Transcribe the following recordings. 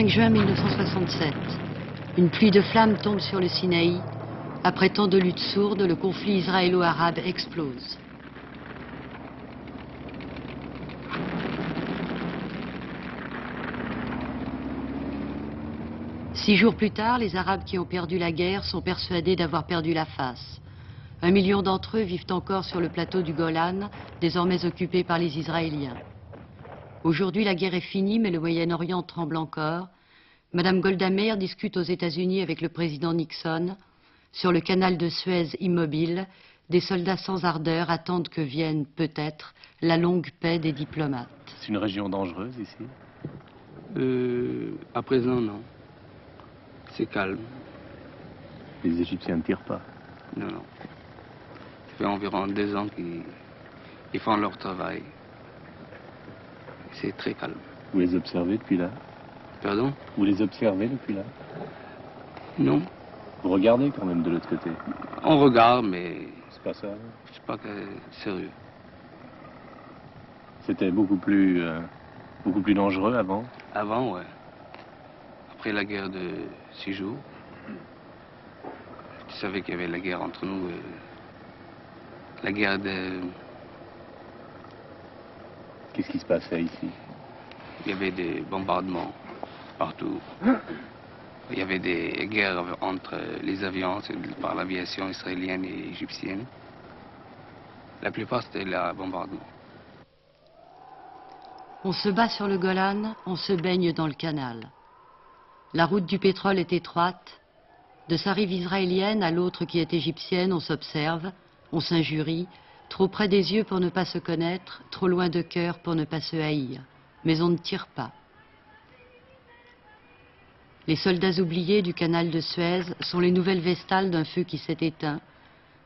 25 juin 1967, une pluie de flammes tombe sur le Sinaï. Après tant de luttes sourdes, le conflit israélo-arabe explose. Six jours plus tard, les Arabes qui ont perdu la guerre sont persuadés d'avoir perdu la face. 1 million d'entre eux vivent encore sur le plateau du Golan, désormais occupé par les Israéliens. Aujourd'hui, la guerre est finie, mais le Moyen-Orient tremble encore. Madame Golda Meir discute aux États-Unis avec le président Nixon. Sur le canal de Suez immobile, des soldats sans ardeur attendent que vienne, peut-être, la longue paix des diplomates. C'est une région dangereuse ici? À présent, non. C'est calme. Les Égyptiens ne tirent pas? Non, non. Ça fait environ 2 ans qu'ils font leur travail. C'est très calme. Vous les observez depuis là? Pardon? Vous les observez depuis là? Non. Vous regardez quand même de l'autre côté? On regarde, mais C'est pas ça? c'est pas sérieux. C'était beaucoup plus dangereux avant? Avant, ouais. Après la guerre de 6 jours, tu savais qu'il y avait la guerre entre nous. La guerre de... Qu'est-ce qui se passait ici? Il y avait des bombardements partout. Il y avait des guerres entre les avions, par l'aviation israélienne et égyptienne. La plupart, c'était le bombardement. On se bat sur le Golan, on se baigne dans le canal. La route du pétrole est étroite. De sa rive israélienne à l'autre qui est égyptienne, on s'observe, on s'injurie, trop près des yeux pour ne pas se connaître, trop loin de cœur pour ne pas se haïr. Mais on ne tire pas. Les soldats oubliés du canal de Suez sont les nouvelles vestales d'un feu qui s'est éteint.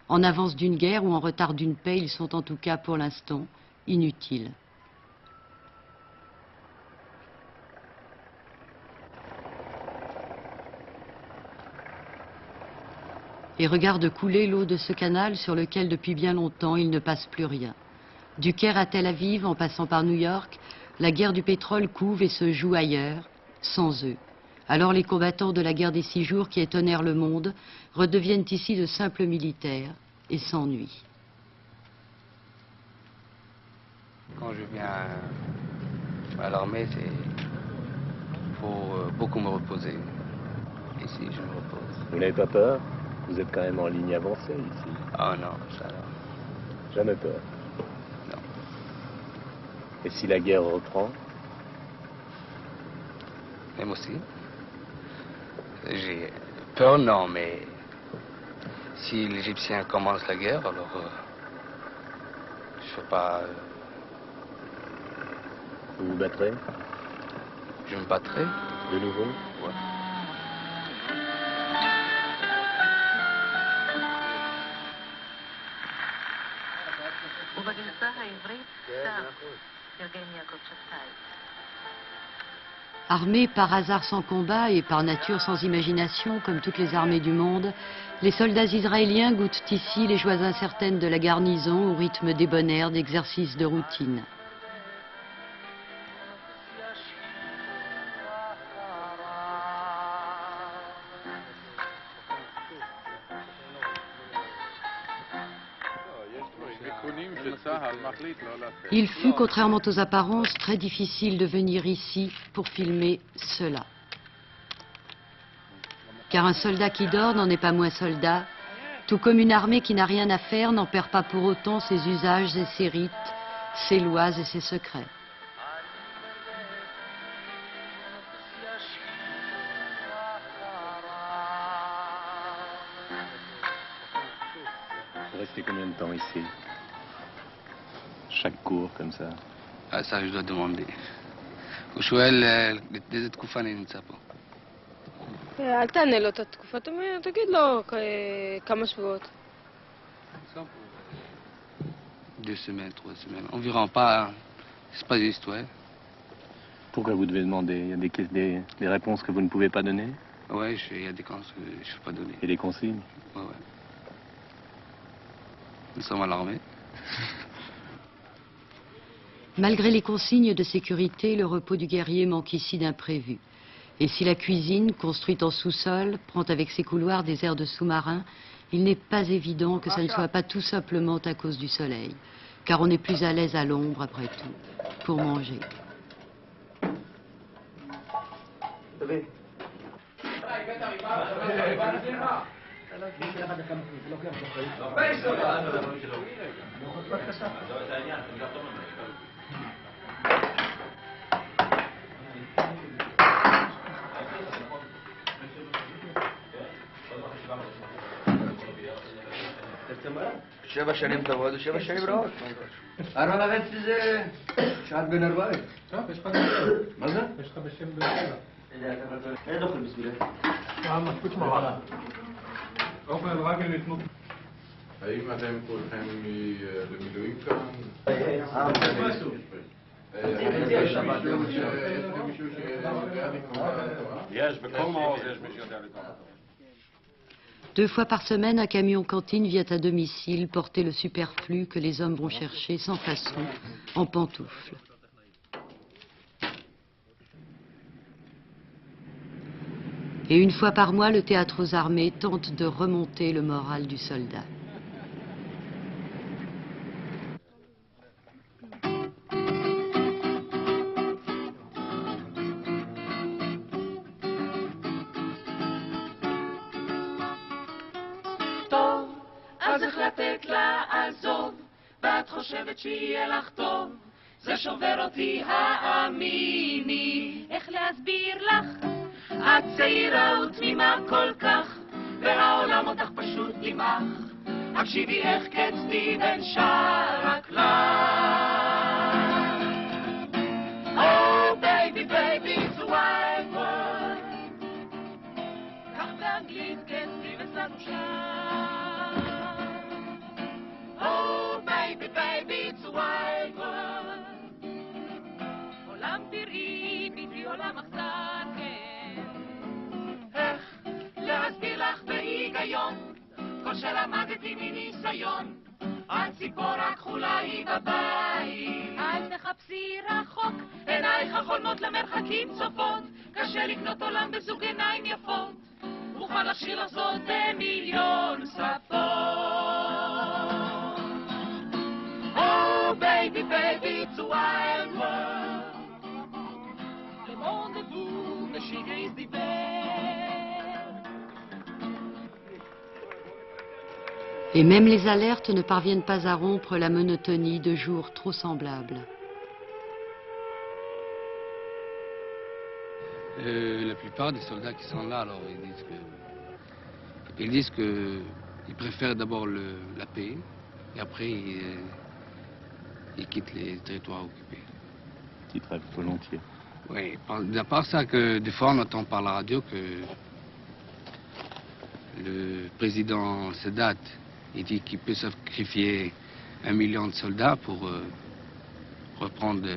En avance d'une guerre ou en retard d'une paix, ils sont en tout cas pour l'instant inutiles. Et regarde couler l'eau de ce canal sur lequel depuis bien longtemps il ne passe plus rien. Du Caire à Tel Aviv, en passant par New York, la guerre du pétrole couve et se joue ailleurs, sans eux. Alors les combattants de la guerre des 6 jours qui étonnèrent le monde redeviennent ici de simples militaires et s'ennuient. Quand je viens à l'armée, c'est pour beaucoup me reposer. Ici, je me repose. Vous n'avez pas peur? Vous êtes quand même en ligne avancée ici. Ah non, ça non. Jamais peur? Non. Et si la guerre reprend? Même aussi. J'ai peur, non, mais si l'Égyptien commence la guerre, alors je ne sais pas. Vous vous battrez? Je me battrai. De nouveau? Ouais. Armés par hasard sans combat et par nature sans imagination, comme toutes les armées du monde, les soldats israéliens goûtent ici les joies incertaines de la garnison au rythme débonnaire d'exercices de routine. Il fut, contrairement aux apparences, très difficile de venir ici pour filmer cela. Car un soldat qui dort n'en est pas moins soldat, tout comme une armée qui n'a rien à faire n'en perd pas pour autant ses usages et ses rites, ses lois et ses secrets. Vous restez combien de temps ici? Chaque cours comme ça? Ah, ça, je dois demander. ושואל איזה תקופה אני נמצא פה. אל תענה לו את התקופה, תגיד לו כמה שבועות. 2 semaines, 3 semaines. Environ pas. C'est pas juste, ouais. Pourquoi vous devez demander? Il y a des réponses que vous ne pouvez pas donner? Ouais, il y a des conseils que je ne peux pas donner. Et des consignes? Ouais, ouais. Nous sommes à l'armée. Malgré les consignes de sécurité, le repos du guerrier manque ici d'imprévu. Et si la cuisine, construite en sous-sol, prend avec ses couloirs des airs de sous-marin, il n'est pas évident que ça ne soit pas tout simplement à cause du soleil, car on est plus à l'aise à l'ombre, après tout, pour manger. שבע שנים טובות ושבע שנים רעות. 4.5 זה שעת בין 40. טוב, יש לך מה זה? יש לך בשם באר אין אוכל בשבילך. מספיק שמרה. אוכל רק אם ניתנו. האם אתם כולכם במילואים כאן? יש, בכל מעוז יש מי שיודע לקרוא. 2 fois par semaine, un camion cantine vient à domicile porter le superflu que les hommes vont chercher sans façon, en pantoufles. Et 1 fois par mois, le théâtre aux armées tente de remonter le moral du soldat. אז החלטת לעזוב, ואת חושבת שיהיה לך טוב, זה שובר אותי האמיני, איך להסביר לך? את צעירה ותמימה כל כך, והעולם אותך פשוט לימח, הקשיבי איך כסטיבן שר רק לך. Oh baby baby it's a wide world, כך באנגלית כסטיבן לנו שר. Oh baby baby it's a wide world, עולם תראי בלי עולם אכזר, כן. איך להסביר לך בהיגיון כל שלמדתי מניסיון, הציפור הכחולה היא בבית, אל תחפשי רחוק, עינייך החולמות למרחקים צופות, קשה לקנות עולם בזוג עיניים יפות, אוכל לשיר לך זאת במיליון שפות. Oh baby baby it's a wild world, le monde vous me chéris d'hiver. Et même les alertes ne parviennent pas à rompre la monotonie de jours trop semblables. La plupart des soldats qui sont là, alors ils disent que ils préfèrent d'abord la paix et après ils quittent les territoires occupés. Qui trêve volontiers. Oui, à part ça, que des fois on entend par la radio que le président Sadat, il dit qu'il peut sacrifier 1 million de soldats pour reprendre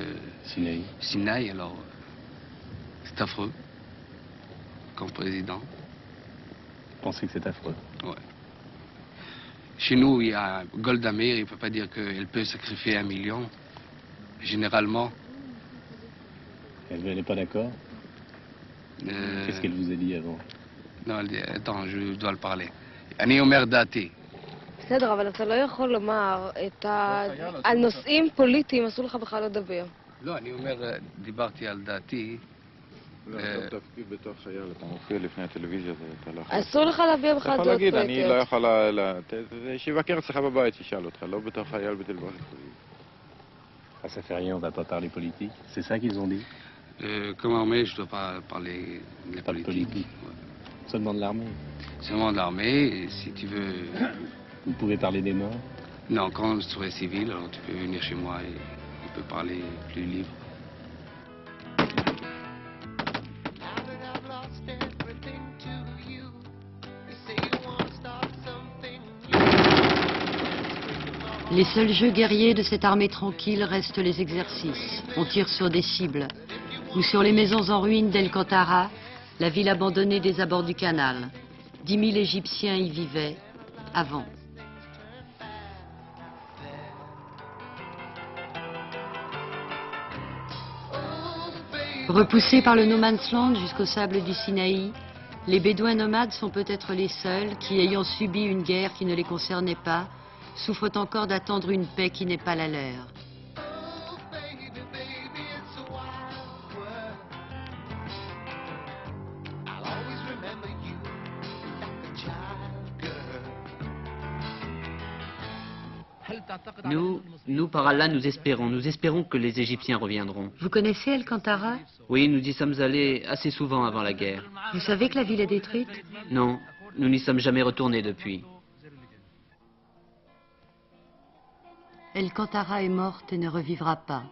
Sinaï. Alors c'est affreux comme président. Vous pensez que c'est affreux? Ouais. Chez nous, il y a Golda Meir, il ne peut pas dire qu'elle peut sacrifier 1 million, généralement. Elle n'est pas d'accord? Qu'est-ce qu'elle vous a dit avant? Non, elle dit, attends, je dois le parler. אני אומר דעתי. בסדר, אבל אתה לא יכול לומר על נושאים פוליטיים, אסור לך בכלל לדבר. לא, אני אומר, דיברתי על דעתי. לא, אתה תפקיד בתור חייל, אתה מופיע לפני הטלוויזיה, אתה לא יכול... אסור לך להביע בכלל דעות פוליטיות. אתה יכול להגיד, אני לא יכול... שיבקר אצלך בבית, שישאל אותך, לא בתור חייל בטלוויזיה. Ah, ça fait rien, on va pas parler politique. C'est ça qu'ils ont dit? Comme armée, je ne dois pas parler de la politique. Ouais. Seulement de l'armée? Seulement de l'armée, si tu veux... Vous pouvez parler des morts? Non, quand je serai civil, alors tu peux venir chez moi et on peut parler plus libre. Les seuls jeux guerriers de cette armée tranquille restent les exercices. On tire sur des cibles. Ou sur les maisons en ruine d'El Kantara, la ville abandonnée des abords du canal. 10 000 Égyptiens y vivaient avant. Repoussés par le no man's land jusqu'au sable du Sinaï, les Bédouins nomades sont peut-être les seuls qui, ayant subi une guerre qui ne les concernait pas, souffrent encore d'attendre une paix qui n'est pas la leur. Nous, par Allah, nous espérons que les Égyptiens reviendront. Vous connaissez El-Kantara? Oui, nous y sommes allés assez souvent avant la guerre. Vous savez que la ville est détruite? Non, nous n'y sommes jamais retournés depuis. El-Kantara est morte et ne revivra pas.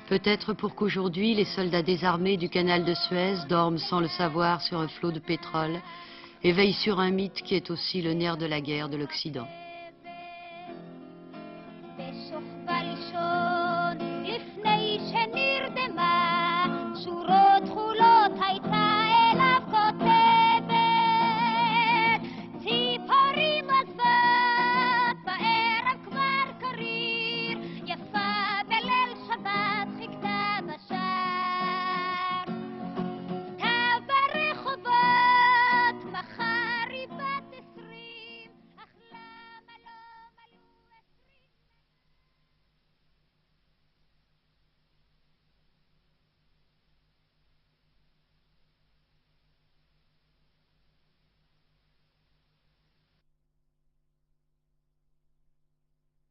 Peut-être pour qu'aujourd'hui les soldats désarmés du canal de Suez dorment sans le savoir sur un flot de pétrole et veillent sur un mythe qui est aussi le nerf de la guerre de l'Occident.